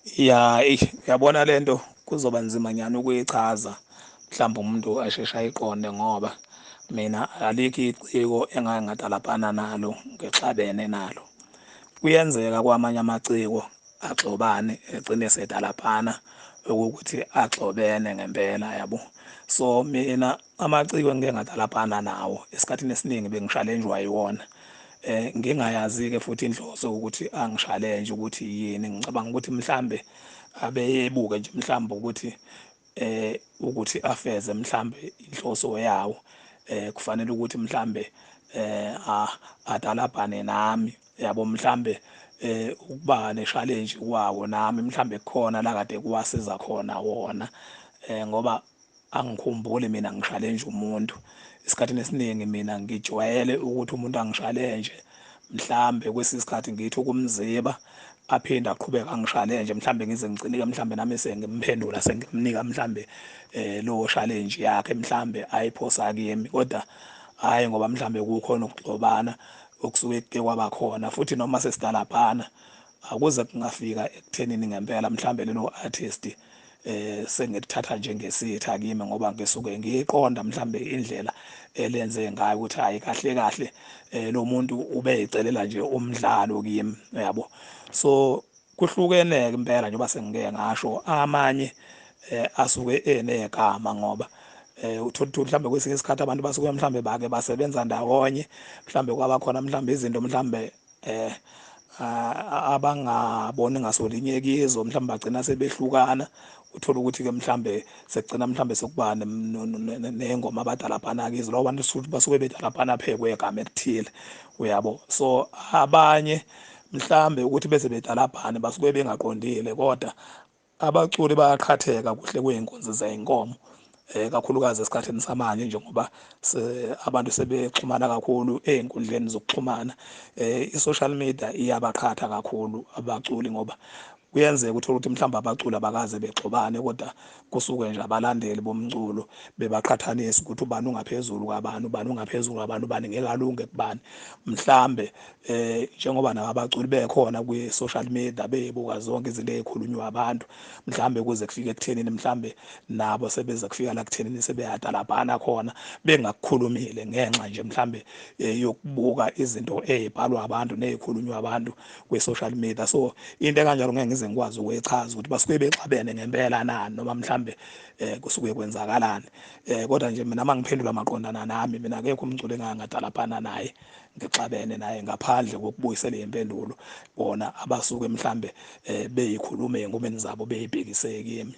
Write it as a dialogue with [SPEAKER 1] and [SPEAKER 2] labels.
[SPEAKER 1] Yabona lento kuzoba nzima nyani ukuyichaza mhlawumbe umuntu asheshe ayiqonde ngoba mina alikho iciko engake ngatalapana nalo ngexabene nalo. Kuyenzeka kwamanye amaciko axubane egcine esedalaphana ukuthi axobene ngempela yabo. So mina amaciko engike ngadalaphana nawo esikhathini esiningi bengishalenjwa yiwona. Ngingayazi-ke futhi inhloso ukuthi angishalenje ukuthi yini. Ngicabanga ukuthi mhlambe abeyebuke nje mhlawumbe ukuthi afeze mhlambe inhloso yawo. Kufanele ukuthi mhlambe adalabhane nami yabo, mhlambe ukuba ne-challenge kwawo nami mhlambe kukhona la kade kuwasiza khona wona. Ngoba angikhumbuli mina ngishalenje umuntu. Esikhathini esiningi mina ngijwayele ukuthi umuntu angishalenje mhlambe kwesinye isikhathi ngithi ukumziba aphinde aqhubeke angishalenje mhlambe ngize ngigcine-ke mhlambe nami sengimphendula sengimnika mhlambe lowo challenge yakhe mhlambe ayiphosa kimi, kodwa hhayi ngoba mhlambe kukhona ukuxobana okusuke kuke kwaba khona. Futhi noma sesidalaphana akuze kungafika ekuthenini ngempela mhlambe lelo artist sengilithatha njengesitha kimi ngoba ngisuke ngiyiqonda mhlambe indlela elenze ngayo ukuthi hhayi kahle kahle lo muntu ube eyicelela nje umdlalo kimi yabo. So kuhlukene-ke impela njengoba sengike ngasho amanye asuke enegama ngoba uthola ukuthi mhlambe kwesinye isikhathi abantu basuke mhlambe bake basebenza ndawonye, mhlambe kwaba khona mhlambe izinto mhlambe abangaboni ngasolinye kizo mhlambe bagcina sebehlukana. Uthola ukuthi-ke mhlambe sekugcina mhlambe sekuba ney'ngoma abadalaphana kizo labo bantu futhi basuke bedalaphana phekwegama elithile uyabo. So abanye mhlambe ukuthi beze bedalaphane basuke bengaqondile, kodwa abaculi bayaqhatheka kuhle kwey'nkunzi zey'nkomo. Kakhulukazi esikhathini samanje njengoba abantu sebexhumana kakhulu ey'nkundleni zokuxhumana. I-social media iyabaqhatha kakhulu abaculi ngoba kuyenzeka uthole ukuthi mhlawumbe abaculi abakaze bexubane, kodwa kusuke nje abalandeli bomculo bebaqhathanisa ukuthi ubani ungaphezulu kwabani, ubani ungaphezulu kwabani, ubani ngeke alunge kubani. Mhlambe njengoba nabo abaculi bekhona kwi-social media beyibuka zonke izinto ey'khulunywa abantu, mhlambe kuze kufike ekuthenini mhlambe nabo sebeze kufika la kuthenini sebeyadalabhana khona bengakukhulumile ngenxa nje mhlambe yokubuka izinto ey'bhalwa abantu ney'khulunywa abantu kwi-social media. So into ekanjalo ngeke ngize ngikwazi ukuyichaza ukuthi basuke bexabene ngempela nani noma mhlambe kusuke kwenzakalani. Kodwa nje mina uma ngiphendula maqondana nami, mina akekho umculi engake ngadalaphana naye ngixabene naye ngaphandle kokubuyisela iy'mpendulo bona abasuke mhlambe beyikhuluma ey'ngomeni zabo beyibhekise kimi.